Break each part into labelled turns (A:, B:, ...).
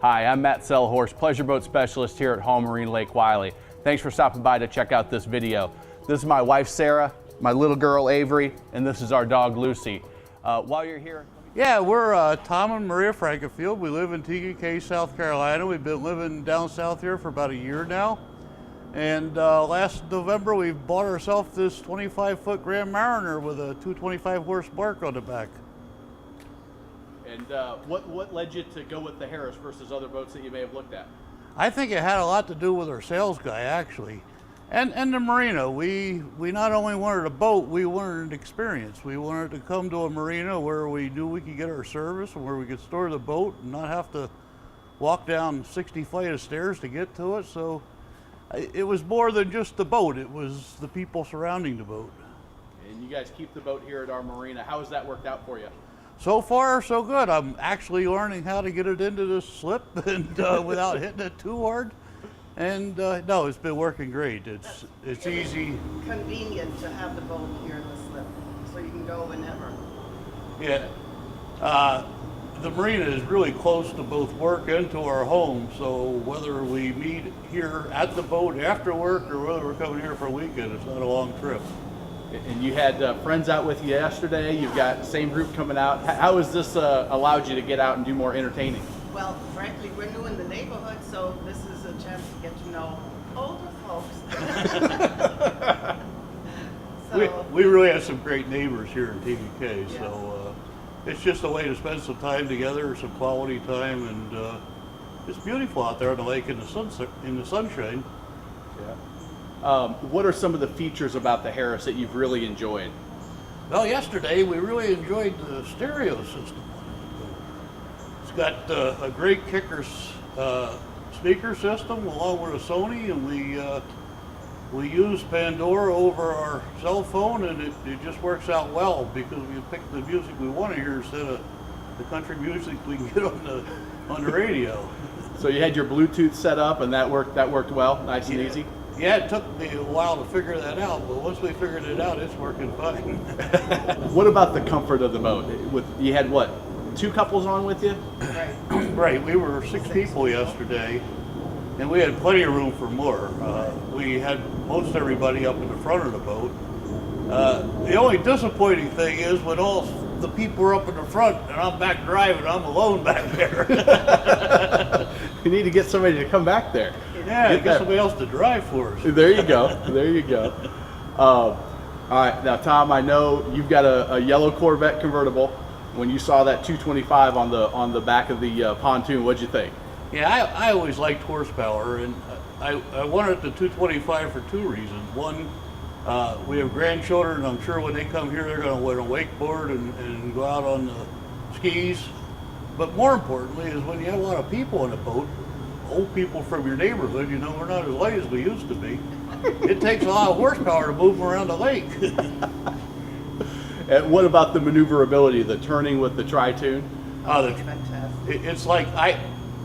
A: Hi, I'm Matt Sellhorst, pleasure boat specialist here at Hall Marine Lake Wylie. Thanks for stopping by to check out this video. This is my wife Sarah, my little girl Avery, and this is our dog Lucy. While you're here,
B: yeah, we're Tom and Maria Frankenfield. We live in TK, South Carolina. We've been living down south here for about a year now. And last November, we bought ourselves this 25-foot Grand Mariner with a 225 horse bark on the back.
A: and what led you to go with the Harris versus other boats that you may have looked at?
B: I think it had a lot to do with our sales guy, actually. And the Marina. We not only wanted a boat, we wanted an experience. We wanted to come to a marina where we knew we could get our service and where we could store the boat and not have to walk down 60 flight of stairs to get to it. So it was more than just the boat, it was the people surrounding the boat.
A: And you guys keep the boat here at our marina. How has that worked out for you?
B: So far, so good. I'm actually learning how to get it into the slip and without hitting it too hard. And no, it's been working great. It's easy.
C: Convenient to have the boat here in the slip, so you can go whenever.
B: Yeah. The marina is really close to both work and to our home, so whether we meet here at the boat after work or whether we're coming here for a weekend, it's not a long trip.
A: And you had friends out with you yesterday. You've got the same group coming out. How has this allowed you to get out and do more entertaining?
C: Well, frankly, we're new in the neighborhood, so this is a chance to get to know older folks. So,
B: We really have some great neighbors here in TVK,
C: Yeah.
B: so it's just a way to spend some time together, some quality time, and it's beautiful out there on the lake in the sunshine.
A: Yeah. What are some of the features about the Harris that you've really enjoyed?
B: Well, yesterday we really enjoyed the stereo system. It's got a great Kickers speaker system along with a Sony, and we use Pandora over our cell phone, and it just works out well because we pick the music we want to hear instead of the country music we can get on the radio.
A: So you had your Bluetooth set up, and that worked well, nice and easy.
B: Yeah, it took me a while to figure that out, but once we figured it out, it's working fine.
A: What about the comfort of the boat? You had what, 2 couples on with you?
C: right.
B: Right, we were 6 people yesterday, and we had plenty of room for more. We had most everybody up in the front of the boat. The only disappointing thing is when all the people are up in the front and I'm back driving, I'm alone back there.
A: You need to get somebody to come back there.
B: Yeah, get somebody else to drive for us.
A: There you go. There you go. All right, now Tom, I know you've got a yellow Corvette convertible. When you saw that 225 on the back of the pontoon, what'd you think?
B: Yeah, I always liked horsepower, and I wanted the 225 for 2 reasons. One, we have grandchildren. I'm sure when they come here, they're going to want to wakeboard and go out on the skis. But more importantly is when you have a lot of people on the boat, old people from your neighborhood, you know, we're not as light as we used to be. It takes a lot of horsepower to move them around the lake.
A: And what about the maneuverability, the turning with the tri-tune?
C: Fantastic.
B: It's like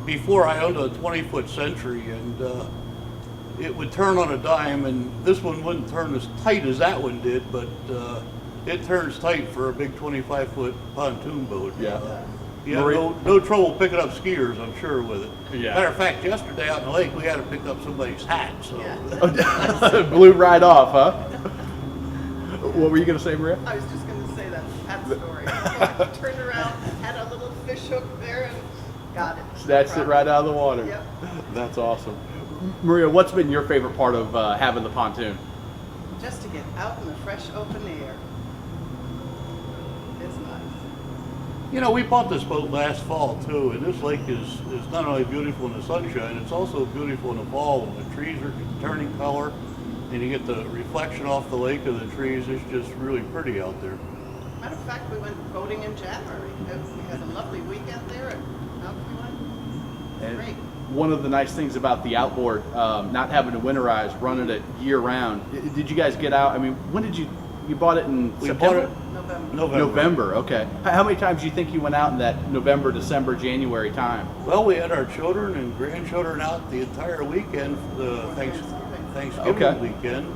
B: before I owned a 20-foot Century, and it would turn on a dime, and this one wouldn't turn as tight as that one did, but it turns tight for a big 25-foot pontoon boat.
A: Yeah.
B: Yeah, no trouble picking up skiers, I'm sure, with it.
A: Yeah.
B: Matter of fact, yesterday out in the lake, we had to pick up somebody's hat. So.
C: Yeah.
A: Blew right off, huh? What were you going to say, Maria?
C: I was just going to say that story. Yeah, turned around, had a little fish hook there, and got it.
A: Snatched it right out of the water.
C: Yep.
A: That's awesome. Maria, what's been your favorite part of having the pontoon?
C: Just to get out in the fresh open air. It's nice.
B: You know, we bought this boat last fall too, and this lake is not only beautiful in the sunshine, it's also beautiful in the fall when the trees are turning color and you get the reflection off the lake of the trees. It's just really pretty out there.
C: Matter of fact, we went boating in January. We had a lovely weekend there, and out we went.
A: And
C: Great.
A: one of the nice things about the outboard, not having to winterize, running it year round. Did you guys get out? I mean, when did you bought it in
B: We
A: September?
B: bought it
C: November.
A: November, okay. How many times do you think you went out in that November, December, January time?
B: Well, we had our children and grandchildren out the entire weekend, the Thanksgiving
A: Okay.
B: weekend.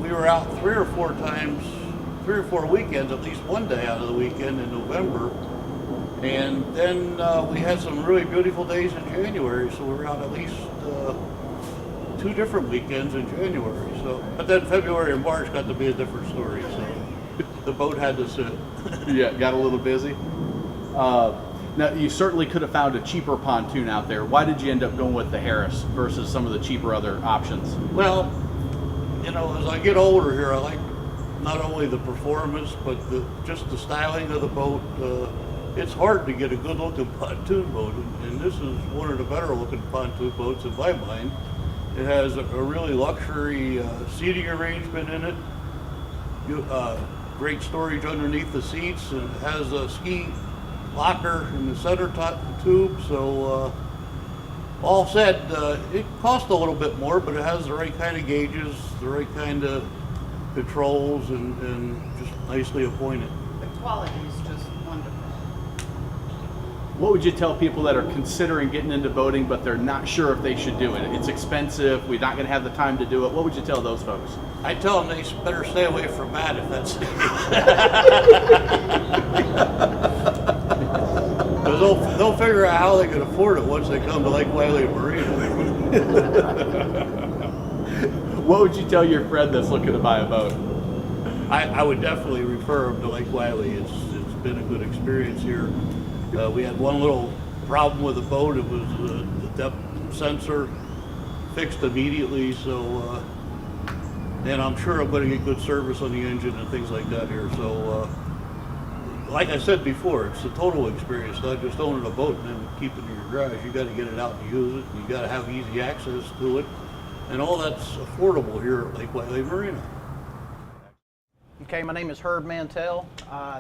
B: We were out 3 or 4 times, 3 or 4 weekends, at least one day out of the weekend in November. And then we had some really beautiful days in January, so we're out at least 2 different weekends in January. So, but then February and March got to be a different story. So the boat had to sit.
A: Yeah, got a little busy. Now, you certainly could have found a cheaper pontoon out there. Why did you end up going with the Harris versus some of the cheaper other options?
B: Well, you know, as I get older here, I like not only the performance, but just the styling of the boat. It's hard to get a good looking pontoon boat, and this is one of the better looking pontoon boats in my mind. It has a really luxury seating arrangement in it, great storage underneath the seats, and it has a ski locker in the center tube. So all said, it cost a little bit more, but it has the right kind of gauges, the right kind of controls, and just nicely appointed.
C: The quality is just wonderful.
A: What would you tell people that are considering getting into boating, but they're not sure if they should do it? It's expensive, we're not going to have the time to do it. What would you tell those folks?
B: I tell them they better stay away from Matt if that's Because they'll figure out how they can afford it once they come to Lake Wylie and Marina.
A: What would you tell your friend that's looking to buy a boat?
B: I would definitely refer them to Lake Wylie. It's been a good experience here. We had one little problem with the boat. It was the depth sensor fixed immediately. So, and I'm sure I'm going to get good service on the engine and things like that here. So, like I said before, it's a total experience, not just owning a boat and then keeping it in your garage. You got to get it out and use it. You got to have easy access to it, and all that's affordable here at Lake Wylie Marina.
D: Okay, my name is Herb Mantell.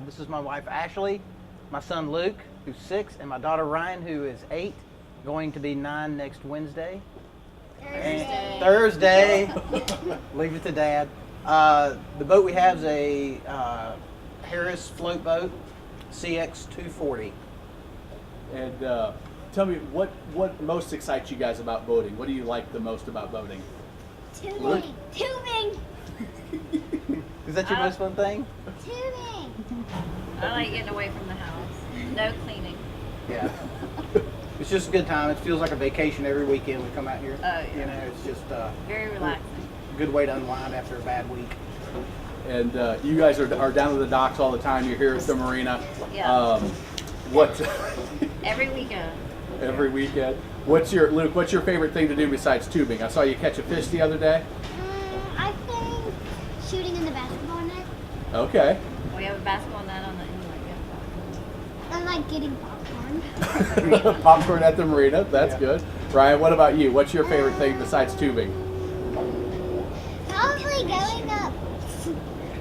D: This is my wife Ashley, my son Luke, who's 6, and my daughter Ryan, who is 8, going to be 9 next Wednesday. Thursday. Leave it to Dad. The boat we have is a Harris float boat, CX 240.
A: And tell me, what most excites you guys about boating? What do you like the most about boating?
E: Tubing. Tubing.
D: Is that your most fun thing?
E: Tubing.
F: I like getting away from the house. No cleaning.
D: Yeah. It's just a good time. It feels like a vacation every weekend we come out here.
F: Oh, yeah.
D: You know, it's just
F: Very relaxing.
D: a good way to unwind after a bad week.
A: And you guys are down at the docks all the time. You're here at the marina.
F: Yeah.
A: What?
F: Every weekend.
A: Every weekend. Luke? What's your favorite thing to do besides tubing? I saw you catch a fish the other day.
E: I think shooting in the basketball net.
A: Okay.
F: We have a basketball net on the inlet.
E: I like getting popcorn.
A: Popcorn at the marina. That's
D: Yeah.
A: good. Ryan, what about you? What's your favorite thing besides tubing?
E: Probably going up.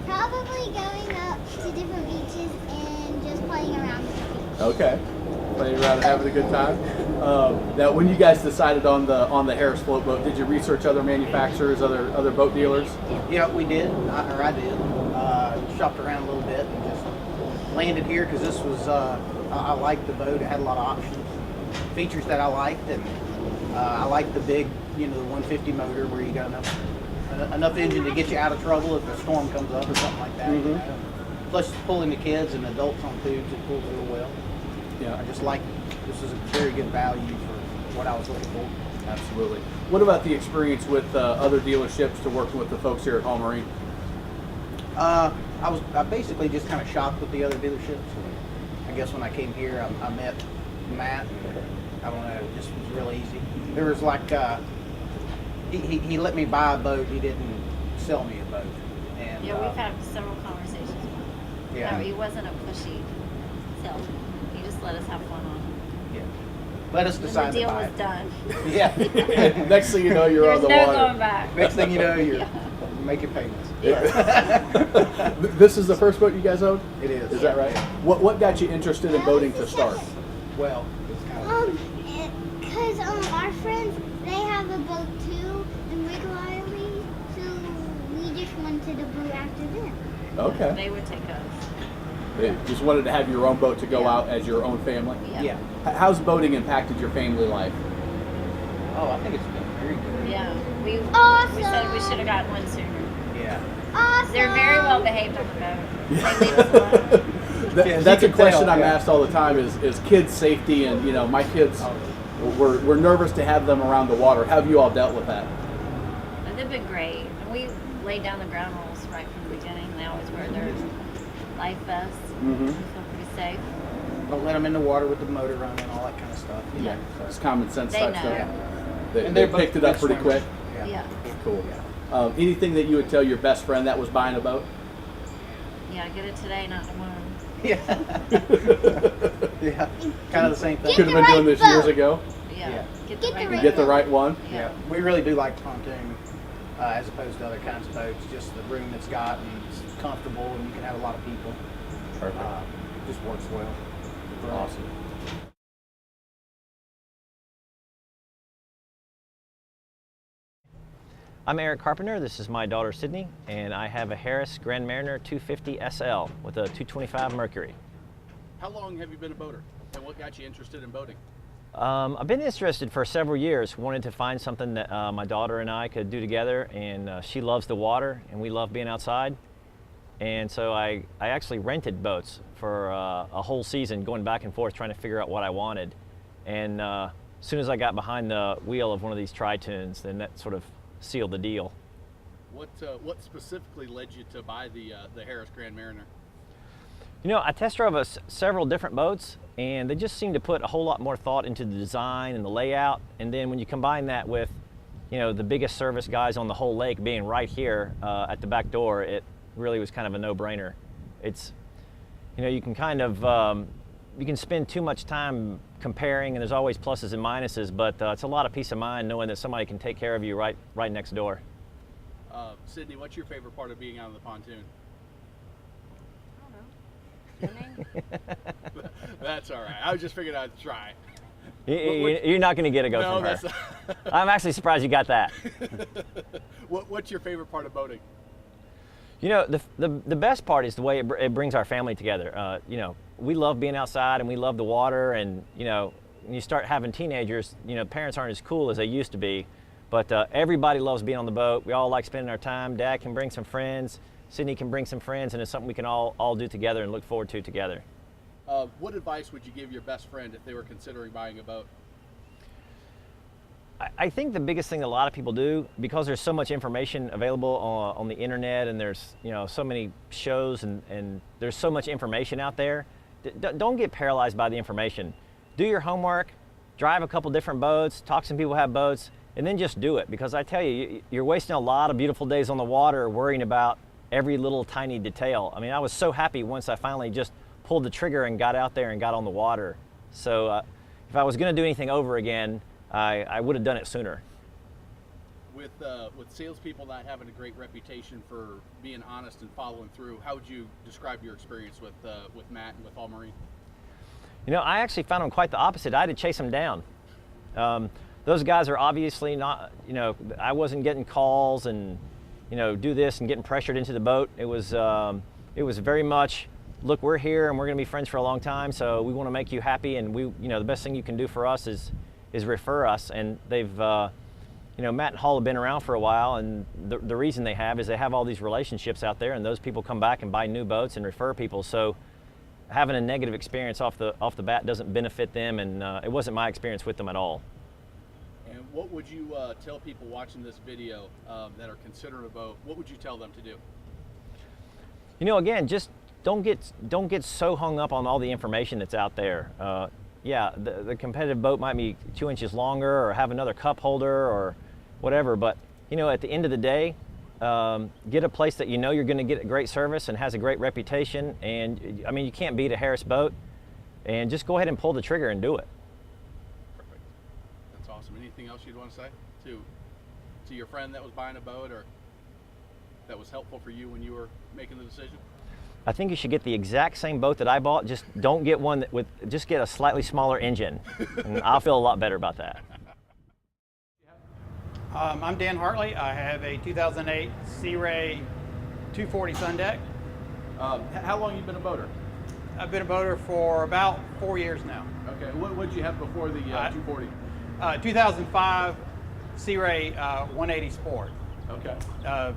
E: Probably going up to different beaches and just playing around with the beach.
A: Okay. Playing around and having a good time. Now, when you guys decided on the Harris float boat, did you research other manufacturers, other boat dealers?
D: Yeah, we did. I did. Shopped around a little bit and just landed here because this was, I liked the boat. It had a lot of options, features that I liked, and I liked the big, the 150 motor where you got enough engine to get you out of trouble if a storm comes up or something like that.
A: Mhm.
D: Plus, pulling the kids and adults on tubes, it pulls real well.
A: Yeah.
D: I just like this is a very good value for what I was looking for.
A: Absolutely. What about the experience with other dealerships to working with the folks here at Home Marine?
D: I basically just kind of shopped with the other dealerships. I guess when I came here, I met Matt. I don't know, it just was real easy. There was like, he let me buy a boat. He didn't sell me a boat. And
F: Yeah, we've had several conversations with him.
D: Yeah.
F: No, he wasn't a pushy salesman. He just let us have fun on it.
D: Yeah. Let us
F: When
D: decide
F: the deal
D: to buy
F: was
D: it.
F: done.
D: Yeah.
A: Next thing you know, you're
F: There's
A: on the
F: no
A: water.
F: going back.
D: Next thing you know, you're
F: Yeah.
D: making payments.
A: This is the first boat you guys own?
D: It is.
A: Is that right? What got you interested in boating to start?
D: Well, it's kind of.
E: Because our friends, they have a boat too in Lake Wylie, so we just wanted a boat after them.
A: Okay.
F: They would take us.
A: They just wanted to have your own boat to go out as your own family?
D: Yeah.
A: How's boating impacted your family life?
D: Oh, I think it's been very good.
F: Yeah. We
E: Awesome.
F: said we should have gotten one sooner.
D: Yeah.
E: Awesome.
F: They're very well behaved on the boat. They leave us alone.
A: That's a question I'm asked all the time is kids safety, and you know, my kids, we're nervous to have them around the water. How have you all dealt with that?
F: They've been great. And we laid down the ground rules right from the beginning. They always wear their life vests.
A: Mm-hmm.
F: They feel pretty safe.
D: Don't let them in the water with the motor running, all that kind of stuff.
F: Yeah.
A: It's common sense
F: They
A: type
F: know.
A: stuff.
D: And
A: They
D: they're
A: picked
D: both
A: it up
D: good
A: pretty quick.
D: swimmers.
F: Yeah.
A: Cool. Anything that you would tell your best friend that was buying a boat?
F: Yeah, get it today, not tomorrow.
D: Yeah. Yeah. Kind of the same thing.
A: Could have been doing this years ago.
F: Yeah.
E: Get the right
A: Get the right one.
D: Yeah. We really do like pontoon as opposed to other kinds of boats. Just the room it's got, and it's comfortable, and you can have a lot of people.
A: Perfect.
D: Just works well.
A: Awesome.
G: I'm Eric Carpenter. This is my daughter Sydney, and I have a Harris Grand Mariner 250 SL with a 225 Mercury.
A: How long have you been a boater, and what got you interested in boating?
G: I've been interested for several years, wanted to find something that my daughter and I could do together, and she loves the water and we love being outside. And so I actually rented boats for a whole season, going back and forth trying to figure out what I wanted. And as soon as I got behind the wheel of one of these Tri-Tunes, then that sort of sealed the deal.
A: What specifically led you to buy the Harris Grand Mariner?
G: You know, I test drove several different boats, and they just seem to put a whole lot more thought into the design and the layout. And then when you combine that with, you know, the biggest service guys on the whole lake being right here at the back door, it really was kind of a no-brainer. It's, you know, you can kind of, you can spend too much time comparing, and there's always pluses and minuses, but it's a lot of peace of mind knowing that somebody can take care of you right next door.
A: Sydney, what's your favorite part of being out on the pontoon? That's all right. I was just figuring I'd try.
G: You're not going to get a go from her. I'm actually surprised you got that.
A: What's your favorite part of boating?
G: You know, the best part is the way it brings our family together. You know, we love being outside and we love the water, and you know, when you start having teenagers, you know, parents aren't as cool as they used to be, but everybody loves being on the boat. We all like spending our time. Dad can bring some friends. Sydney can bring some friends, and it's something we can all do together and look forward to together.
A: What advice would you give your best friend if they were considering buying a boat?
G: I think the biggest thing that a lot of people do, because there's so much information available on the internet, and there's, you know, so many shows, and there's so much information out there, don't get paralyzed by the information. Do your homework, drive a couple different boats, talk to some people who have boats, and then just do it. Because I tell you, you're wasting a lot of beautiful days on the water worrying about every little tiny detail. I mean, I was so happy once I finally just pulled the trigger and got out there and got on the water. So if I was going to do anything over again, I would have done it sooner.
A: With salespeople not having a great reputation for being honest and following through, how would you describe your experience with Matt and with All Marine?
G: You know, I actually found them quite the opposite. I had to chase them down. Those guys are obviously not, you know, I wasn't getting calls and, you know, do this and getting pressured into the boat. It was very much, look, we're here and we're going to be friends for a long time, so we want to make you happy, and we, you know, the best thing you can do for us is refer us. And they've, you know, Matt and Hall have been around for a while, and the reason they have is they have all these relationships out there, and those people come back and buy new boats and refer people. So having a negative experience off the bat doesn't benefit them, and it wasn't my experience with them at all.
A: And what would you tell people watching this video that are considering a boat? What would you tell them to do?
G: You know, again, just don't get so hung up on all the information that's out there. Yeah, the competitive boat might be 2 inches longer or have another cup holder or whatever, but you know, at the end of the day, get a place that you know you're going to get a great service and has a great reputation. And I mean, you can't beat a Harris boat, and just go ahead and pull the trigger and do it.
A: Perfect. That's awesome. Anything else you'd want to say to your friend that was buying a boat, or that was helpful for you when you were making the decision?
G: I think you should get the exact same boat that I bought. Just don't get one just get a slightly smaller engine, and I'll feel a lot better about that.
H: I'm Dan Hartley. I have a 2008 Sea Ray 240 Sun Deck.
A: How long have you been a boater?
H: I've been a boater for about 4 years now.
A: Okay. What did you have before the 240?
H: 2005 Sea Ray 180 Sport.
A: Okay.
H: A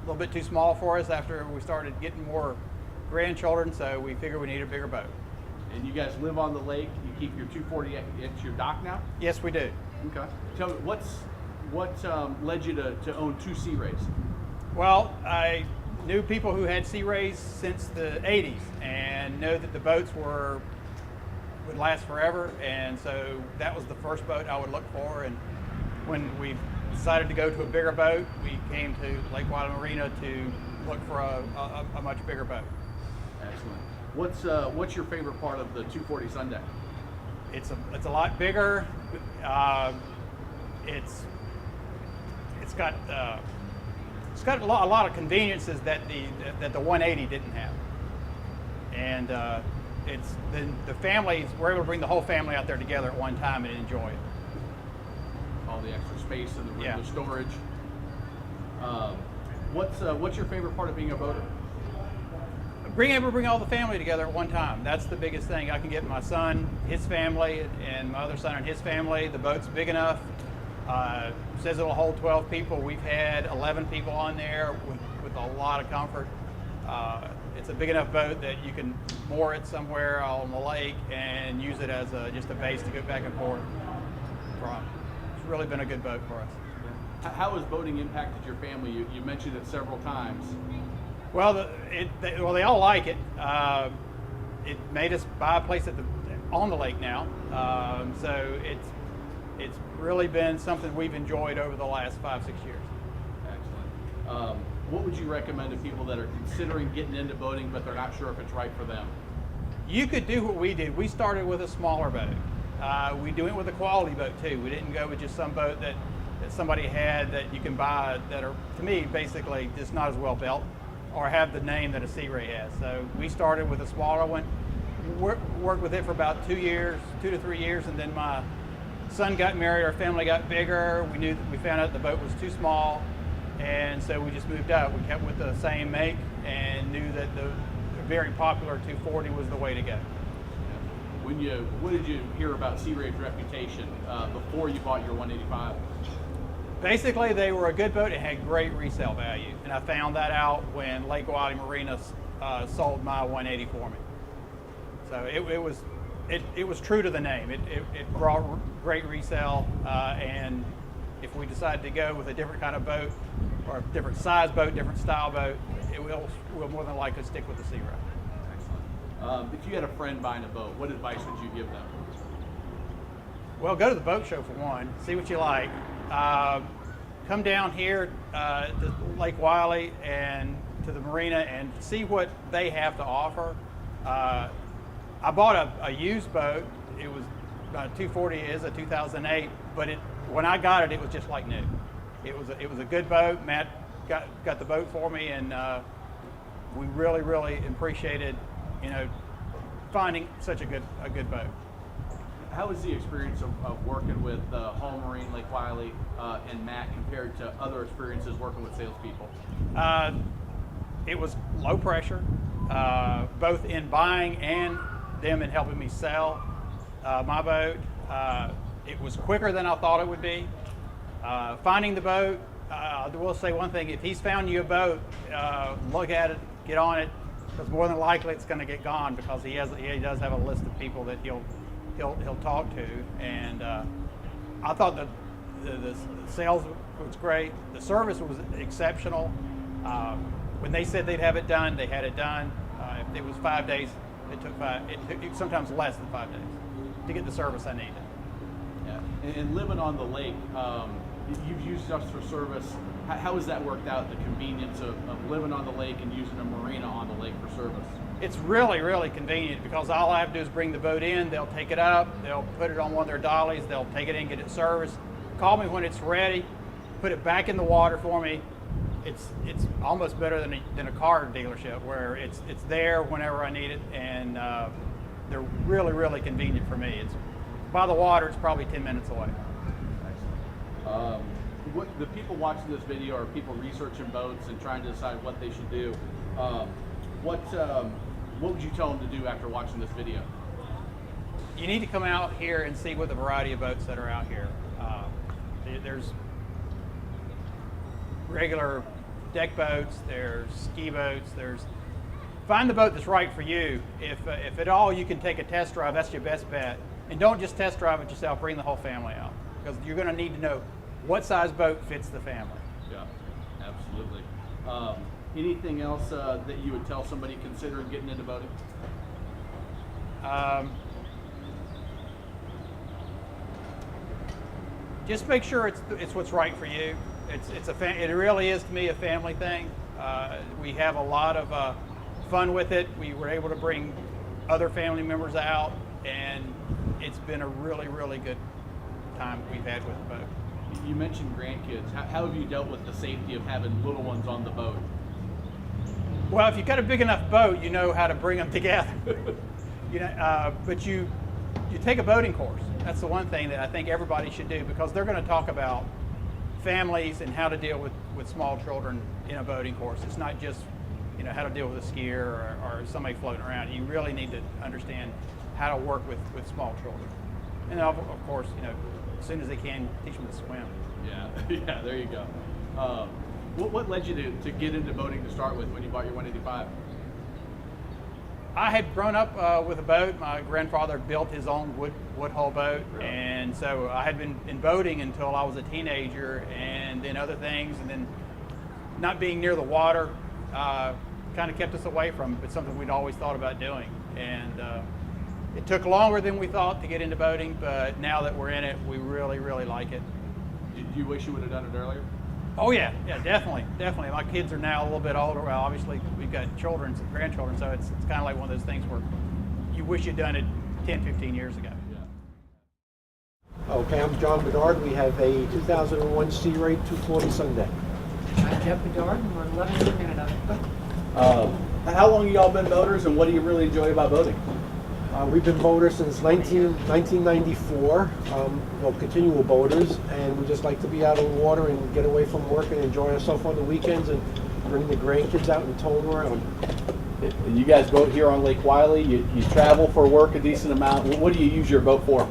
H: little bit too small for us after we started getting more grandchildren, so we figured we need a bigger boat.
A: And you guys live on the lake. You keep your 240 at your dock now.
H: Yes, we do.
A: Okay. Tell me what led you to own 2 Sea Rays?
H: Well, I knew people who had Sea Rays since the 80s and know that the boats would last forever, and so that was the first boat I would look for. And when we decided to go to a bigger boat, we came to Lake Wylie Marina to look for a much bigger boat.
A: Excellent. What's your favorite part of the 240 Sun Deck?
H: It's a lot bigger. It's got a lot of conveniences that the 180 didn't have, and the families, we're able to bring the whole family out there together at one time and enjoy it.
A: All the extra space and the
H: Yeah.
A: storage. What's your favorite part of being a boater?
H: Being able to bring all the family together at one time. That's the biggest thing. I can get my son, his family, and my other son and his family. The boat's big enough. Says it'll hold 12 people. We've had 11 people on there with a lot of comfort. It's a big enough boat that you can moor it somewhere on the lake and use it as just a base to go back and forth from. It's really been a good boat for us.
A: How has boating impacted your family? You mentioned it several times.
H: Well, they all like it. It made us buy a place on the lake now, so it's really been something we've enjoyed over the last 5-6 years.
A: Excellent. What would you recommend to people that are considering getting into boating but they're not sure if it's right for them?
H: You could do what we did. We started with a smaller boat. We do it with a quality boat too. We didn't go with just some boat that somebody had that you can buy that are, to me, basically just not as well built or have the name that a Sea Ray has. So we started with a smaller one, worked with it for about 2 to 3 years, and then my son got married, our family got bigger. We found out the boat was too small, and so we just moved up. We kept with the same make and knew that the very popular 240 was the way to go.
A: When did you hear about Sea Ray's reputation before you bought your 185?
H: Basically, they were a good boat. It had great resale value, and I found that out when Lake Wylie Marina sold my 180 for me. So it was true to the name. It brought great resale, and if we decided to go with a different kind of boat or a different size boat, different style boat, we'll more than likely stick with the Sea Ray.
A: Excellent. If you had a friend buying a boat, what advice would you give them?
H: Well, go to the boat show for one, see what you like. Come down here to Lake Wylie and to the marina and see what they have to offer. I bought a used boat. It was 240 is a 2008, but when I got it, it was just like new. It was a good boat. Matt got the boat for me, and we really appreciated finding such a good boat.
A: How was the experience of working with Home Marine, Lake Wylie, and Matt compared to other experiences working with salespeople?
H: It was low pressure, both in buying and them in helping me sell my boat. It was quicker than I thought it would be. Finding the boat, I will say one thing: if he's found you a boat, look at it, get on it, because more than likely it's going to get gone, because he does have a list of people that he'll talk to. And I thought that the sales was great. The service was exceptional. When they said they'd have it done, they had it done. If it was 5 days, it took sometimes less than 5 days to get the service I needed.
A: Yeah. And living on the lake, you've used us for service. How has that worked out, the convenience of living on the lake and using a marina on the lake for service?
H: It's really convenient, because all I have to do is bring the boat in, they'll take it up, they'll put it on one of their dollies, they'll take it in, get it serviced, call me when it's ready, put it back in the water for me. It's almost better than a car dealership, where it's there whenever I need it, and they're really convenient for me. It's by the water, it's probably 10 minutes away.
A: Excellent. What the people watching this video are people researching boats and trying to decide what they should do. What would you tell them to do after watching this video?
H: You need to come out here and see what the variety of boats that are out here. There's regular deck boats, there's ski boats, there's find the boat that's right for you. If at all you can take a test drive, that's your best bet. And don't just test drive it yourself, bring the whole family out. Because you're going to need to know what size boat fits the family.
A: Yeah, absolutely. Anything else that you would tell somebody considering getting into boating?
H: Just make sure it's what's right for you. It really is to me a family thing. We have a lot of fun with it. We were able to bring other family members out, and it's been a really, really good time we've had with the boat.
A: You mentioned grandkids. How have you dealt with the safety of having little ones on the boat?
H: Well, if you've got a big enough boat, you know how to bring them together. But you take a boating course. That's the one thing that I think everybody should do, because they're going to talk about families and how to deal with small children in a boating course. It's not just how to deal with a skier or somebody floating around. You really need to understand how to work with small children. And of course, as soon as they can, teach them to swim.
A: Yeah, yeah, there you go. What led you to get into boating to start with when you bought your 185?
H: I had grown up with a boat. My grandfather built his own wood hull boat, really? And so I had been in boating until I was a teenager, and then other things, and then not being near the water kind of kept us away from it. It's something we'd always thought about doing, and it took longer than we thought to get into boating, but now that we're in it, we really, really like it.
A: Did you wish you would have done it earlier?
H: Oh yeah, definitely. My kids are now a little bit older. Well, obviously we've got children, some grandchildren, so it's kind of like one of those things where you wish you'd done it 10, 15 years ago.
A: Yeah.
I: Okay, I'm John Bedard. We have a 2001 Sea Ray 240 Sunday.
J: I'm Jeff Bedard, and we're 11 minutes of it.
A: How long have y'all been boaters, and what do you really enjoy about boating?
I: We've been boaters since 1994, continual boaters, and we just like to be out on the water and get away from work and enjoy ourselves on the weekends and bring the grandkids out and tow them around.
A: You guys boat here on Lake Wylie. You travel for work a decent amount. What do you use your boat for?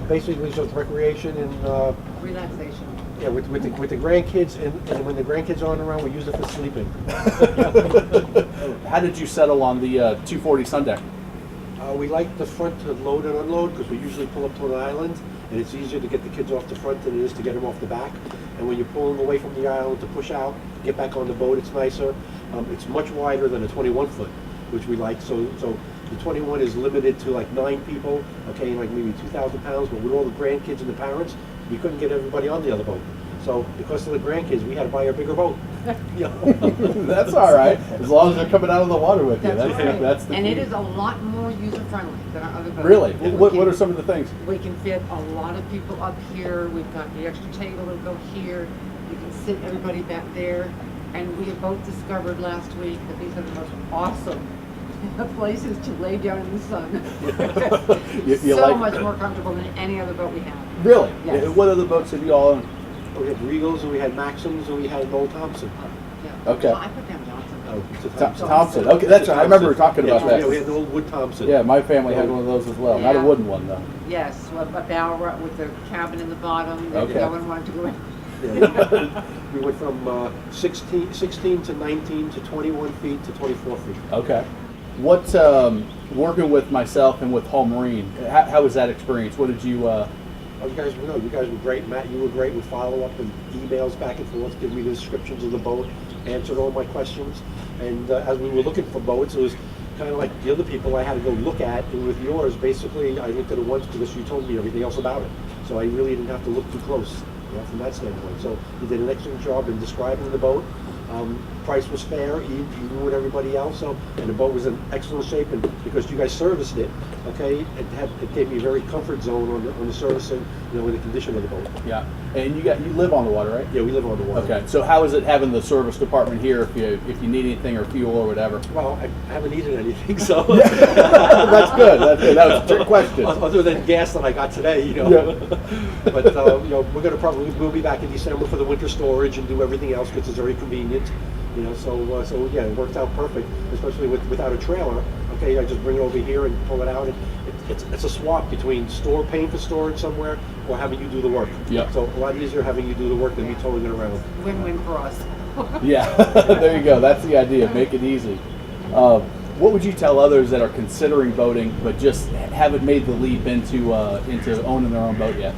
I: Basically just recreation and
J: Relaxation.
I: yeah, with the grandkids, and when the grandkids aren't around, we use it for sleeping.
A: How did you settle on the 240 Sundeck?
I: We like the front to load and unload because we usually pull up to an island, and it's easier to get the kids off the front than it is to get them off the back. And when you're pulling away from the island to push out, get back on the boat, it's nicer. It's much wider than a 21 foot, which we like. So the 21 is limited to like 9 people, okay, like maybe 2,000 pounds. But with all the grandkids and the parents, we couldn't get everybody on the other boat. So because of the grandkids, we had to buy a bigger boat.
A: That's all right, as long as they're coming out of the water with you. That's the
J: And
A: key.
J: it is a lot more user-friendly than our other boats.
A: Really?
J: And
A: What are some of the things?
J: We can fit a lot of people up here. We've got the extra table to go here. We can sit everybody back there. And we have both discovered last week that these are the most awesome places to lay down in the sun.
A: You
J: So
A: like-
J: much more comfortable than any other boat we have.
A: Really?
J: Yes.
A: What other boats have you all owned?
I: We had Regals, and we had Maxims, and we had Old Thompson.
J: Yeah.
A: Okay.
J: Well, I put down Johnson.
I: Oh, it's a
A: Thompson. Okay, that's right. I remember talking about
I: Yeah,
A: that.
I: we had the old Wood Thompson.
A: Yeah, my family had one of those as well. Not a
J: Yeah.
A: wooden one though.
J: Yes, well, a bow with the cabin in the bottom.
A: Okay.
J: No one wanted to go in.
I: Yeah. We went from 16 to 19 to 21 feet to 24 feet.
A: Okay. What working with myself and with Home Marine? How was that experience? What did you?
I: Oh, you guys were great. Matt, you were great with follow-up and emails back and forth, giving me the descriptions of the boat, answered all my questions. And as we were looking for boats, it was kind of like the other people I had to go look at. And with yours, basically, I looked at it once because you told me everything else about it. So I really didn't have to look too close, from that standpoint. So you did an excellent job in describing the boat. Price was fair, you knew what everybody else, and the boat was in excellent shape, and because you guys serviced it, okay, it gave me a very comfort zone on the servicing, in the condition of the boat.
A: Yeah. And you live on the water, right?
I: Yeah, we live on the water.
A: Okay. So how is it having the service department here if you need anything or fuel or whatever?
I: Well, I haven't needed anything, so
A: That's good. That was a trick question.
I: Other than gas that I got today,
A: Yeah.
I: But we'll be back in December for the winter storage and do everything else because it's very convenient. So yeah, it worked out perfect, especially without a trailer. Okay, I just bring it over here and pull it out. It's a swap between paying for storage somewhere or having you do the work.
A: Yeah.
I: So a lot easier having you do the work than me towing it around.
J: Win-win for us.
A: Yeah. There you go. That's the idea. Make it easy. What would you tell others that are considering boating but just haven't made the leap into owning their own boat yet?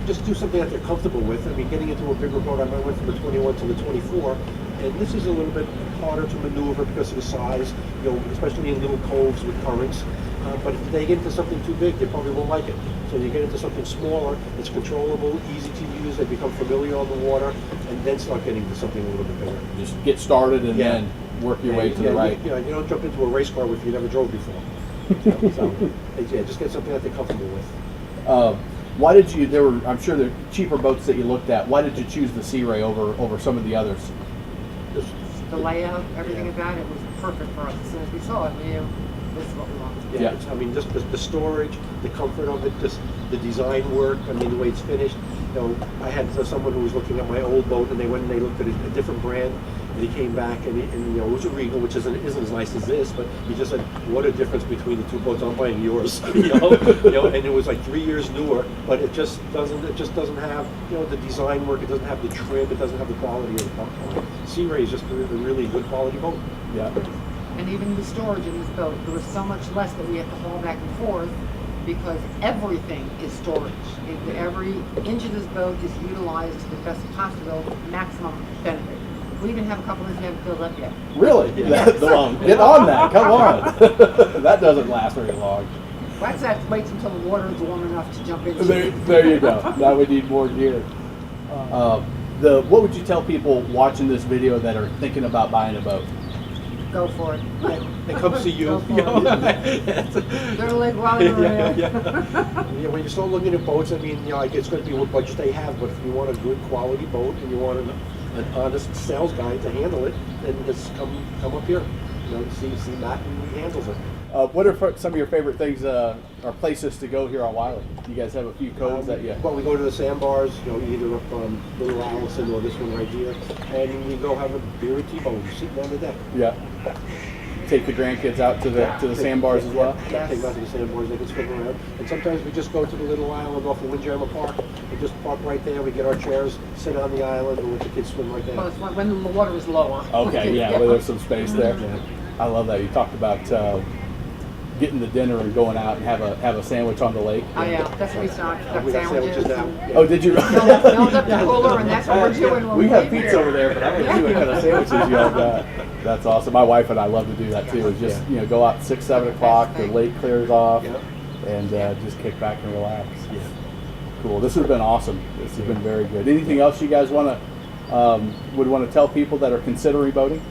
I: Just do something that they're comfortable with. I mean, getting into a bigger boat, I went from the 21 to the 24, and this is a little bit harder to maneuver because of the size, you know, especially in little coves with currents. But if they get into something too big, they probably won't like it. So you get into something smaller, it's controllable, easy to use, they become familiar on the water, and then start getting into something a little bit bigger.
A: Just get started and then work your way to the right.
I: You don't jump into a race car if you never drove before. So, yeah, just get something that they're comfortable with.
A: Why did you? I'm sure there are cheaper boats that you looked at. Why did you choose the Sea Ray over some of the others?
J: The layout, everything about it was perfect for us. As soon as we saw it, we knew this is what we wanted.
I: Yeah, I mean, just the storage, the comfort of it, just the design work. I mean, the way it's finished. You know, I had someone who was looking at my old boat, and they went and they looked at a different brand, and he came back, and you know, it was a Regal, which isn't as nice as this, but he just said, "What a difference between the two boats! I'm buying yours." you know, and it was like 3 years newer, but it just doesn't have, you know, the design work. It doesn't have the trim. It doesn't have the quality of the boat. Sea Ray is just a really good quality boat.
A: Yeah.
J: And even the storage in this boat, there was so much less that we had to haul back and forth because everything is storage. Every inch of this boat is utilized to the best possible maximum benefit. We even have a couple inches we haven't filled up yet.
A: Really?
J: Yeah.
A: Get on that. Come on. That doesn't last very long.
J: Well, that's that waits until the water is warm enough to jump into.
A: There you go. Now we need more gear. What would you tell people watching this video that are thinking about buying a boat?
J: Go for it.
I: They come see you.
J: Go for it. They're like Wylie, Marina.
I: Yeah, when you start looking at boats, I mean, you know, like it's going to be what budget they have. But if you want a good quality boat and you want an honest sales guy to handle it, then just come up here. You know, see Matt, and he handles it.
A: What are some of your favorite things or places to go here on Wylie? You guys have a few coves that you...
I: Well, we go to the sandbars, you know, either up on Little Allison or this one right here, and we go have a beer and T-bone sitting on the deck.
A: Yeah. Take the grandkids out to the sandbars as well?
I: Yeah, take them out to the sandbars, they can swim around. And sometimes we just go to the little island off of Windjammer Park. We just park right there, we get our chairs, sit on the island, and let the kids swim right there.
J: Well, it's when the water is lower.
A: Okay, yeah, where there's some space there.
I: Yeah.
A: I love that. You talked about getting the dinner and going out and have a sandwich on the lake.
J: Oh yeah, that's what we started. Got
I: We got sandwiches now. Yeah.
A: Oh, did you?
J: Filled up the cooler, and that's what we're doing when
A: we
J: we
A: have
J: leave
A: pizza
J: here.
A: over there, but I don't see what kind of sandwiches y'all got. That's awesome. My wife and I love to do that too. Is just go out 6, 7 o'clock, the lake clears off, and just kick back and relax.
I: Yeah.
A: Cool. This has been awesome. This has been very good. Anything else you guys would want to tell people that are considering boating?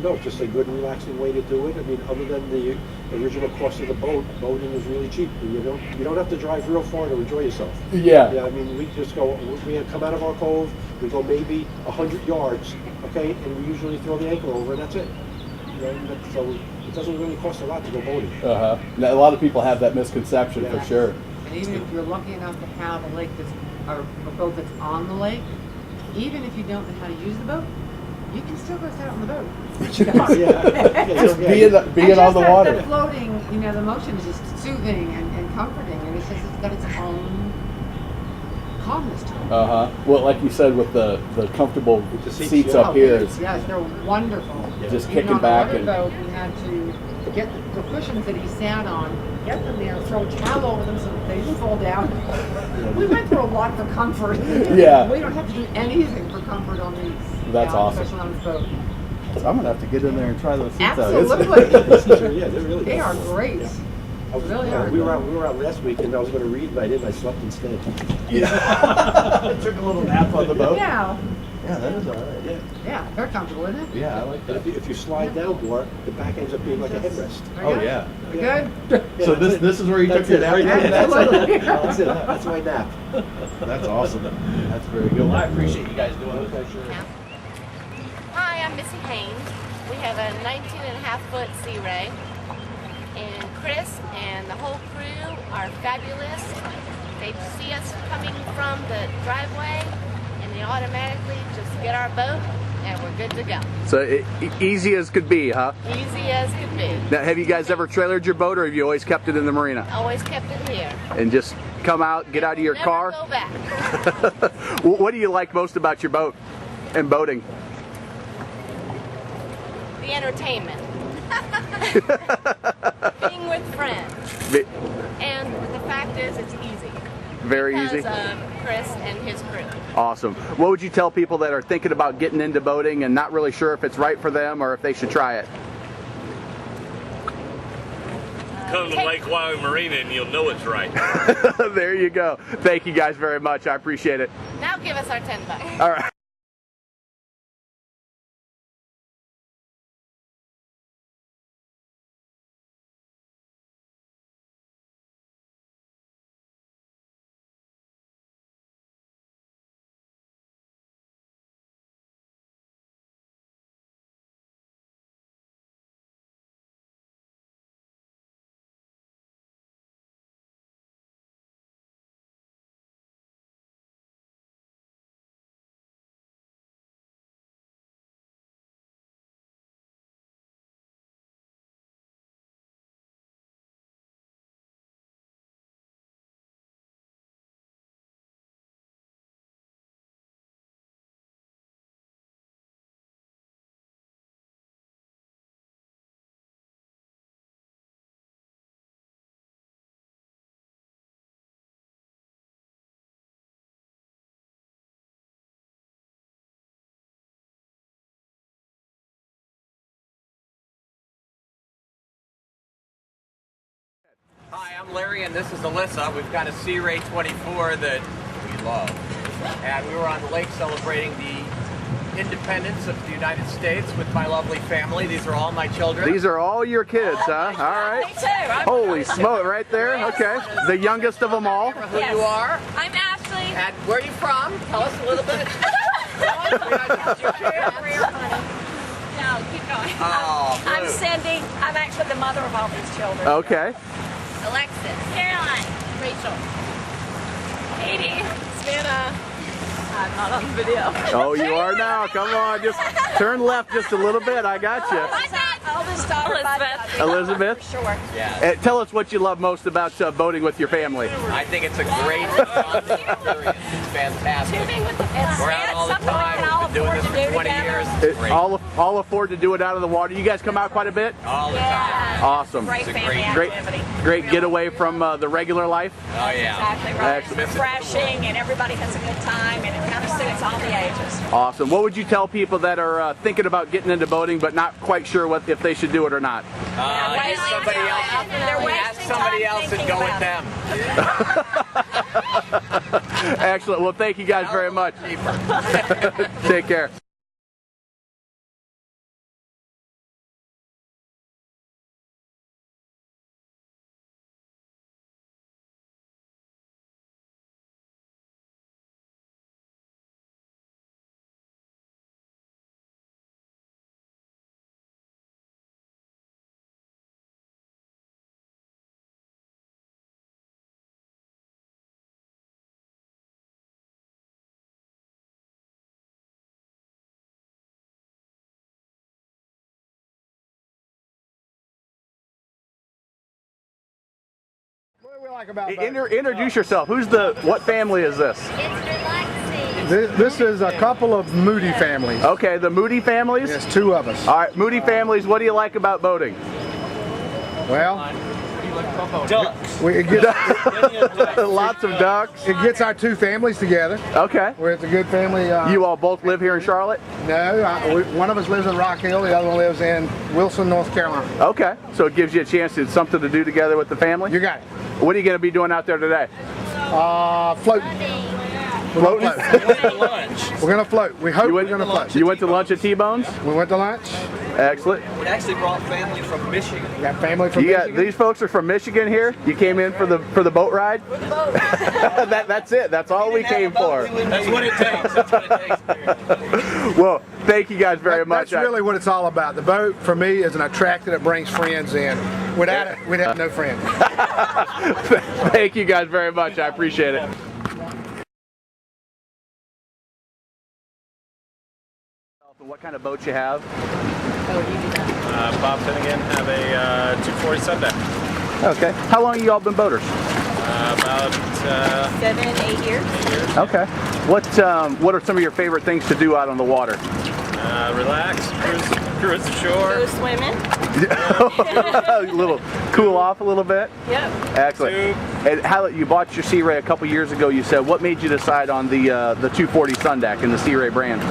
I: No, just a good relaxing way to do it. I mean, other than the original cost of the boat, boating is really cheap. You don't have to drive real far to enjoy yourself.
A: Yeah.
I: Yeah, I mean, we come out of our cove, we go maybe 100 yards, okay, and we usually throw the anchor over, and that's it. You know, so it doesn't really cost a lot to go boating.
A: Now, a lot of people have that misconception for sure.
J: And even if you're lucky enough to have a lake or a boat that's on the lake, even if you don't know how to use the boat, you can still go sit out on the boat.
A: Just being on the water.
J: The floating, the motion is just soothing and comforting, and it's got its own calmness to it.
A: Well, like you said, with the comfortable seats up here,
J: yes, they're wonderful.
A: Just
J: Even
A: kicking
J: on
A: back
J: the other boat, we had to get the cushions that he sat on, get them there, throw a towel over them so that they didn't fall down. We went through a lot for comfort.
A: Yeah.
J: We don't have to do anything for comfort on these.
A: That's awesome.
J: Especially on this boat.
A: So I'm gonna have to get in there and try those seats
J: Absolutely.
I: Yeah, they're really
J: They
I: good.
J: are great. Really are.
I: We were out last week, and I was going to read, and I didn't. I slept instead.
A: Yeah. Took a little nap on the boat.
J: Yeah.
A: Yeah, that is all right. Yeah.
J: Yeah, very comfortable, isn't it?
A: Yeah, I like that.
I: If you slide down more, the back ends up being like a headrest.
A: Oh yeah.
J: We good?
A: So this is where you took your nap?
J: Absolutely.
I: That's it. That's my nap.
A: That's awesome. That's very good. Well, I appreciate you guys doing it.
K: Yeah. Hi, I'm Missy Haynes. We have a 19.5-foot Sea Ray, and Chris and the whole crew are fabulous. They see us coming from the driveway, and they automatically just get our boat, and we're good to go.
A: So easy as could be, huh?
K: Easy as could be.
A: Now, have you guys ever trailered your boat, or have you always kept it in the marina?
K: Always kept it here.
A: And just come out, get out of your
K: Never
A: car?
K: go back.
A: What do you like most about your boat and boating?
K: The entertainment. Being with friends. And the fact is, it's easy.
A: Very easy.
K: Because of Chris and his crew.
A: Awesome. What would you tell people that are thinking about getting into boating and not really sure if it's right for them or if they should try it?
L: Come to Lake Wylie Marina and you'll know it's right.
A: There you go. Thank you guys very much. I appreciate it.
K: Now give us our $10.
A: All right.
M: Hi, I'm Larry and this is Alyssa. We've got a Sea Ray 24 that we love. And we were on the lake celebrating the independence of the United States with my lovely family. These are all my children.
A: These are all your kids, huh? All right.
K: Me too.
A: Holy smoke, right there. Okay. The youngest of them all.
M: Who you are
K: I'm Ashley.
M: and where are you from? Tell us a little bit.
K: No, keep going.
M: Oh,
K: I'm
M: Blue.
K: Cindy. I'm actually the mother of all these children.
A: Okay.
K: Alexis. Caroline. Rachel. Katie. Savannah. I'm not on the video.
A: Oh, you are now. Come on. Just turn left just a little bit. I got you.
K: Eldest daughter, Elizabeth.
A: Elizabeth?
K: Sure.
M: Yeah.
A: Tell us what you love most about boating with your family.
M: I think it's a great experience. It's fantastic.
K: Tuning with the
M: We're out all the time. We've been doing this for 20 years. It's great.
A: All afford to do it out of the water. You guys come out quite a bit?
M: All the time.
A: Awesome.
K: Great
M: It's a
K: family
M: great-
K: activity.
A: Great getaway from the regular life.
M: Oh, yeah.
K: Exactly right.
A: Excellent.
K: It's refreshing and everybody has a good time and it kind of suits all the ages.
A: Awesome. What would you tell people that are thinking about getting into boating but not quite sure if they should do it or not?
M: Ask somebody else. Ask somebody else and go with them.
A: Excellent. Well, thank you guys very much. Take care.
N: What do we like about
A: Introduce yourself. What family is this?
N: This is a couple of Moody families.
A: Okay, the Moody families?
N: Yes, two of us.
A: All right, Moody families, what do you like about boating?
N: Well,
L: Ducks.
N: it gets,
A: Lots of ducks.
N: it gets our two families together.
A: Okay.
N: Where it's a good family.
A: You all both live here in Charlotte?
N: No, one of us lives in Rock Hill, the other one lives in Wilson, North Carolina.
A: Okay, so it gives you a chance to something to do together with the family?
N: You got it.
A: What are you going to be doing out there today?
N: Floating.
A: Floating?
N: We're going to float. We hope we're going to float.
A: You went to lunch at T-Bones?
N: We went to lunch.
A: Excellent.
M: We actually brought family from Michigan.
N: We got family from Michigan.
A: These folks are from Michigan here? You came in for the boat ride? That's it. That's all we came for.
M: That's what it takes. That's what it takes.
A: Well, thank you guys very much.
N: That's really what it's all about. The boat, for me, is an attractor that brings friends in. Without it, we'd have no friends.
A: Thank you guys very much. I appreciate it. What kind of boat you have?
O: Bob Finnegan, have a 240 Sunday.
A: Okay. How long have you all been boaters?
O: About
K: 7, 8 years.
O: 8 years.
A: Okay. What are some of your favorite things to do out on the water?
O: Relax, cruise, cruise the shore.
K: Go swimming.
A: A little cool off a little bit.
K: Yep.
A: Excellent. And how you bought your Sea Ray a couple years ago? You said, what made you decide on the 240 Sun Deck and the Sea Ray brand?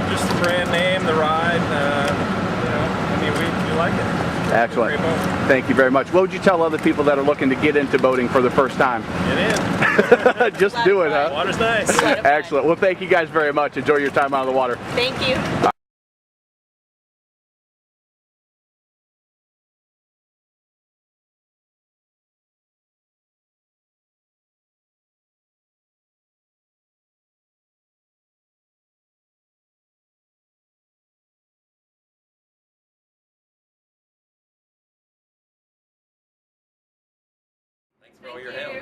O: Just the brand name, the ride. You know, I mean, we like it.
A: Excellent. Thank you very much. What would you tell other people that are looking to get into boating for the first time?
O: Get in.
A: Just do it, huh?
O: Water's nice.
A: Excellent. Well, thank you guys very much. Enjoy your time out of the water.
K: Thank you.
M: Thanks for all your help.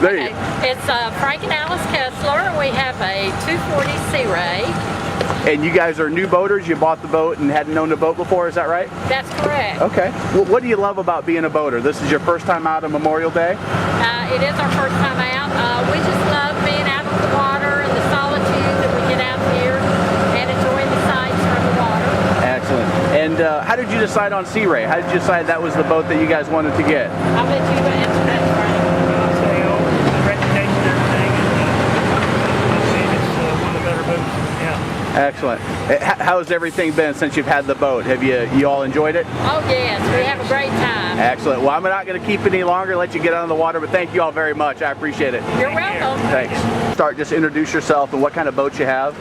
A: There you go.
P: It's Frank and Alice Kessler, and we have a 240 Sea Ray.
A: And you guys are new boaters? You bought the boat and hadn't owned a boat before, is that right?
P: That's correct.
A: Okay. Well, what do you love about being a boater? This is your first time out on Memorial Day?
P: It is our first time out. We just love being out on the water and the solitude that we get out here and enjoying the sights from the water.
A: Excellent. And how did you decide on Sea Ray? How did you decide that was the boat that you guys wanted to get?
P: I'll bet you answer that, Frank.
A: Excellent. How has everything been since you've had the boat? Have you all enjoyed it?
P: Oh yes, we have a great time.
A: Excellent. Well, I'm not going to keep it any longer, let you get out on the water, but thank you all very much. I appreciate it.
P: You're welcome.
A: Thanks. Start, just introduce yourself and what kind of boat you have.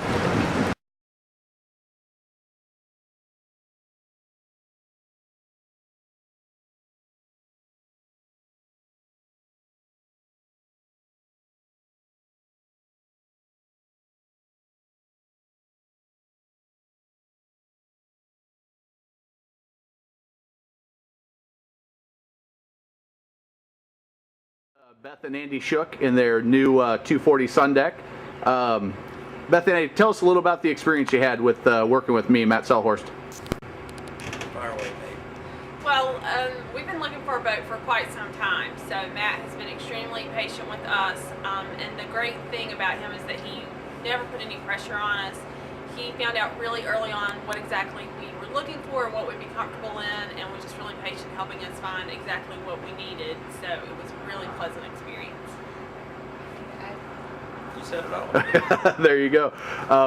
A: Beth and Andy Shook in their new 240 Sun Deck. Beth and Andy, tell us a little about the experience you had with working with me, Matt Selhorst.
M: Fire away, Nate.
Q: Well, we've been looking for a boat for quite some time, so Matt has been extremely patient with us, and the great thing about him is that he never put any pressure on us. He found out really early on what exactly we were looking for and what we'd be comfortable in, and was just really patient helping us find exactly what we needed, so it was a really pleasant experience.
M: You said it all.
A: There you go.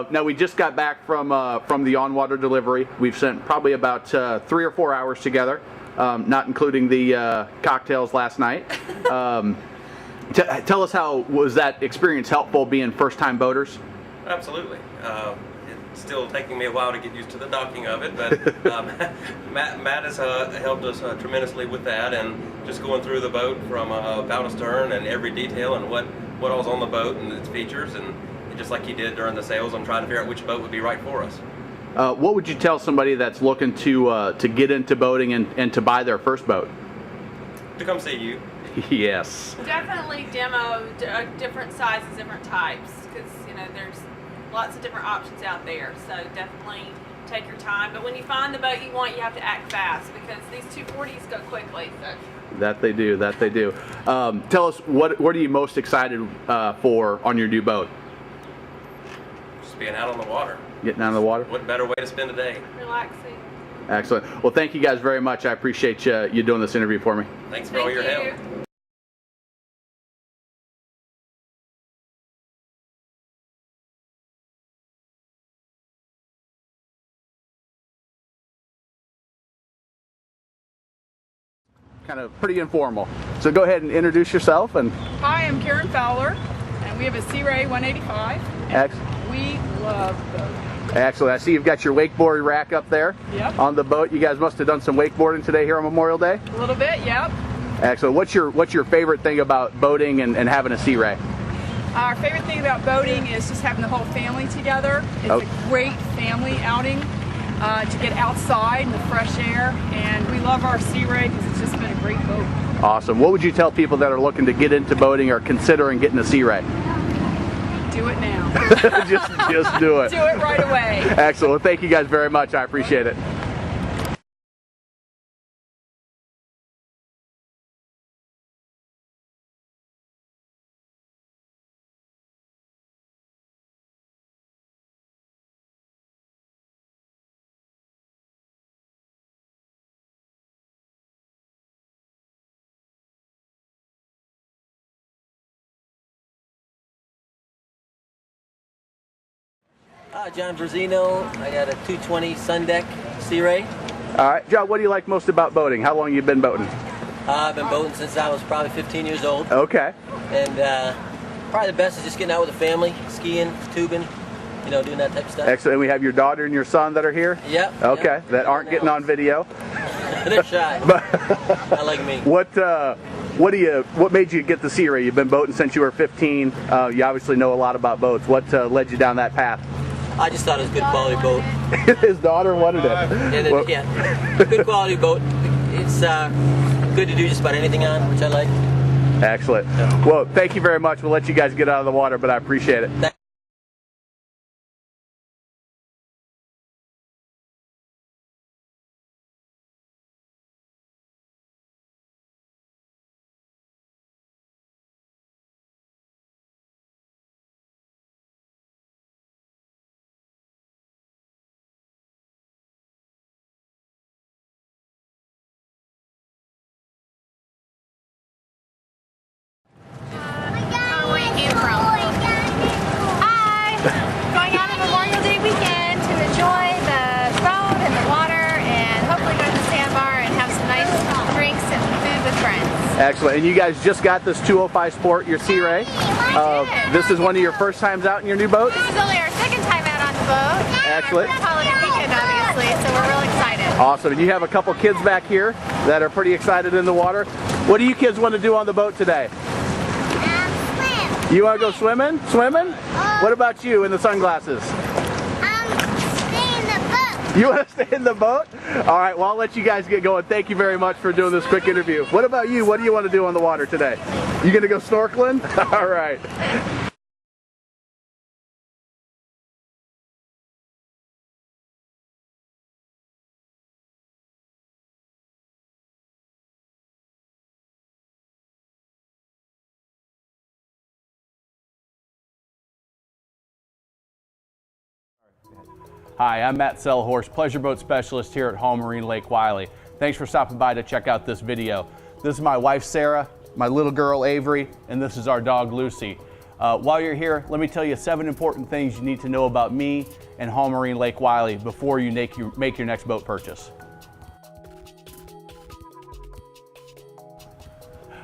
A: Now we just got back from the on-water delivery. We've spent probably about 3 or 4 hours together, not including the cocktails last night. Tell us, how was that experience helpful being first-time boaters?
M: Absolutely. It's still taking me a while to get used to the docking of it, but Matt has helped us tremendously with that, and just going through the boat from bow to stern and every detail and what all's on the boat and its features, and just like he did during the sales, I'm trying to figure out which boat would be right for us.
A: What would you tell somebody that's looking to get into boating and to buy their first boat?
M: To come see you.
A: Yes.
Q: Definitely demo different sizes, different types, because there's lots of different options out there, so definitely take your time. But when you find the boat you want, you have to act fast, because these 240s go quickly. So.
A: That they do. That they do. Tell us, what are you most excited for on your new boat?
M: Just being out on the water.
A: Getting out on the water?
M: What better way to spend a day?
Q: Relaxing.
A: Excellent. Well, thank you guys very much. I appreciate you doing this interview for me.
M: Thanks for all your help.
A: Kind of pretty informal. So go ahead and introduce yourself. And
R: hi, I'm Karen Fowler, and we have a Sea Ray 185.
A: Excellent.
R: We love boats.
A: Excellent. I see you've got your wakeboard rack up there.
R: Yep.
A: On the boat. You guys must have done some wakeboarding today here on Memorial Day.
R: A little bit, yep.
A: Excellent. What's your favorite thing about boating and having a Sea Ray?
R: Our favorite thing about boating is just having the whole family together. It's a great family outing to get outside in the fresh air, and we love our Sea Ray because it's just been a great boat.
A: Awesome. What would you tell people that are looking to get into boating or considering getting a Sea Ray?
R: Do it now.
A: just do it.
R: Do it right away.
A: Excellent. Well, thank you guys very much. I appreciate it.
S: John Verzino. I got a 220 Sun Deck Sea Ray.
A: All right, John, what do you like most about boating? How long have you been boating?
S: I've been boating since I was probably 15 years old.
A: Okay.
S: And probably the best is just getting out with the family, skiing, tubing, you know, doing that type of stuff.
A: Excellent. And we have your daughter and your son that are here?
S: Yep.
A: Okay,
S: yep.
A: that aren't getting on video.
S: They're shy. Not like me.
A: What made you get the Sea Ray? You've been boating since you were 15. You obviously know a lot about boats. What led you down that path?
S: I just thought it was a good quality boat.
A: His daughter wanted it.
S: And yeah, good quality boat. It's good to do just about anything on, which I like.
A: Excellent. Well, thank you very much. We'll let you guys get out of the water, but I appreciate it.
T: Going out on Memorial Day weekend to enjoy the boat and the water and hopefully go to the sandbar and have some nice drinks and food with friends.
A: Excellent. And you guys just got this 205 Sport, your Sea Ray. This is one of your first times out in your new boat?
T: This is only our second time out on the boat.
A: Excellent.
T: It's holiday weekend, obviously, so we're real excited.
A: Awesome. And you have a couple kids back here that are pretty excited in the water. What do you kids want to do on the boat today? You want to go swimming? Swimming? What about you in the sunglasses?
E: Stay in the boat.
A: You want to stay in the boat? All right, well, I'll let you guys get going. Thank you very much for doing this quick interview. What about you? What do you want to do on the water today? You going to go snorkeling? All right. Hi, I'm Matt Sellhorst, pleasure boat specialist here at Hall Marine Lake Wylie. Thanks for stopping by to check out this video. This is my wife Sarah, my little girl Avery, and this is our dog Lucy. While you're here, let me tell you 7 important things you need to know about me and Hall Marine Lake Wylie before you make your next boat purchase.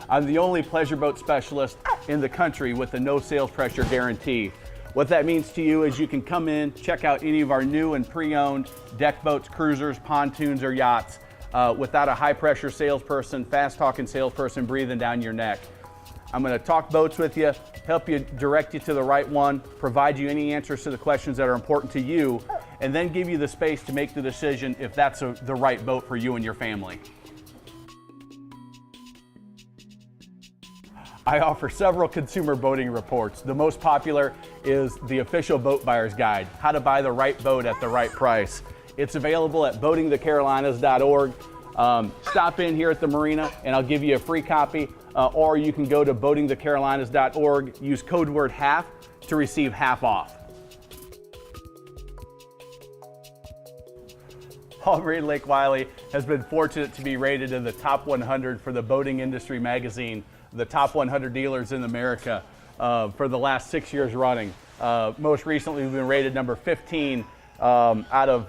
A: I'm the only pleasure boat specialist in the country with a no sales pressure guarantee. What that means to you is you can come in, check out any of our new and pre-owned deck boats, cruisers, pontoons, or yachts without a high-pressure salesperson, fast-talking salesperson breathing down your neck. I'm going to talk boats with you, help you direct you to the right one, provide you any answers to the questions that are important to you, and then give you the space to make the decision if that's the right boat for you and your family. I offer several consumer boating reports. The most popular is the official boat buyer's guide, how to buy the right boat at the right price. It's available at boatingthecarolinas.org. Stop in here at the marina and I'll give you a free copy, or you can go to boatingthecarolinas.org, use code word HALF to receive half off. Hall Marine Lake Wylie has been fortunate to be rated in the top 100 for the Boating Industry magazine, the top 100 dealers in America for the last 6 years running. Most recently, we've been rated number 15 out of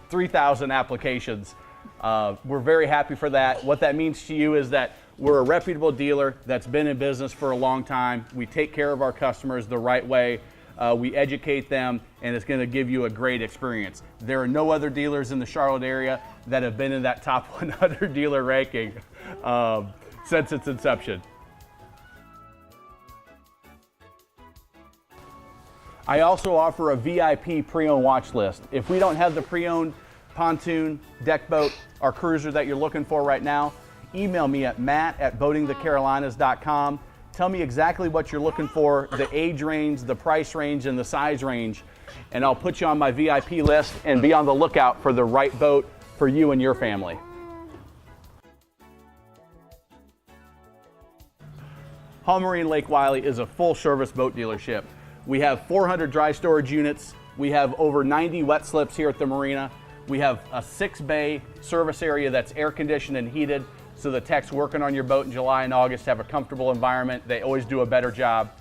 A: 3,000 applications. We're very happy for that. What that means to you is that we're a reputable dealer that's been in business for a long time. We take care of our customers the right way. We educate them, and it's going to give you a great experience. There are no other dealers in the Charlotte area that have been in that top 100 dealer ranking since its inception. I also offer a VIP pre-owned watch list. If we don't have the pre-owned pontoon, deck boat, or cruiser that you're looking for right now, email me at matt@boatingthecarolinas.com. Tell me exactly what you're looking for, the age range, the price range, and the size range, and I'll put you on my VIP list and be on the lookout for the right boat for you and your family. Hall Marine Lake Wylie is a full-service boat dealership. We have 400 dry storage units. We have over 90 wet slips here at the marina. We have a 6-bay service area that's air-conditioned and heated, so the techs working on your boat in July and August have a comfortable environment. They always do a better job.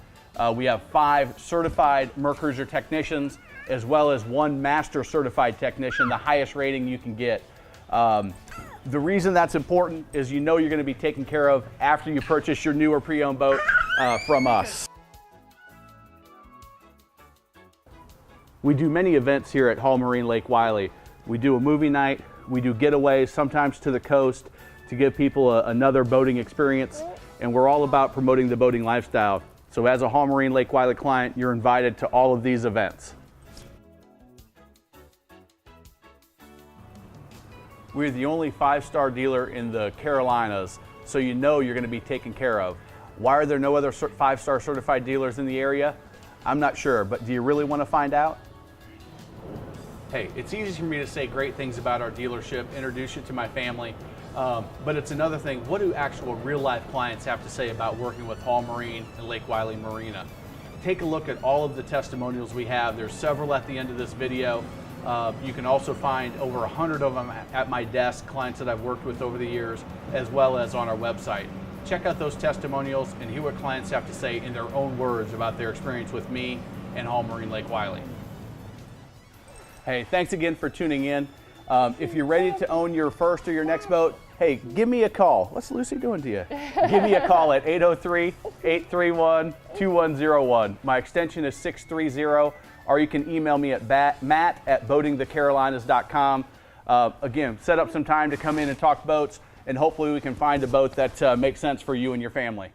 A: We have 5 certified Mercruiser technicians as well as 1 master certified technician, the highest rating you can get. The reason that's important is you know you're going to be taken care of after you purchase your new or pre-owned boat from us. We do many events here at Hall Marine Lake Wylie. We do a movie night, we do getaways, sometimes to the coast, to give people another boating experience, and we're all about promoting the boating lifestyle. So as a Hall Marine Lake Wylie client, you're invited to all of these events. We're the only 5-star dealer in the Carolinas, so you know you're going to be taken care of. Why are there no other 5-star certified dealers in the area? I'm not sure, but do you really want to find out? Hey, it's easy for me to say great things about our dealership, introduce you to my family, but it's another thing, what do actual real-life clients have to say about working with Hall Marine and Lake Wylie Marina? Take a look at all of the testimonials we have. There's several at the end of this video. You can also find over 100 of them at my desk, clients that I've worked with over the years, as well as on our website. Check out those testimonials and hear what clients have to say in their own words about their experience with me and Hall Marine Lake Wylie. Hey, thanks again for tuning in. If you're ready to own your first or your next boat, hey, give me a call. What's Lucy doing to you? Give me a call at 803-831-2101. My extension is 630. Or you can email me at matt@boatingthecarolinas.com. Again, set up some time to come in and talk boats, and hopefully we can find a boat that makes sense for you and your family.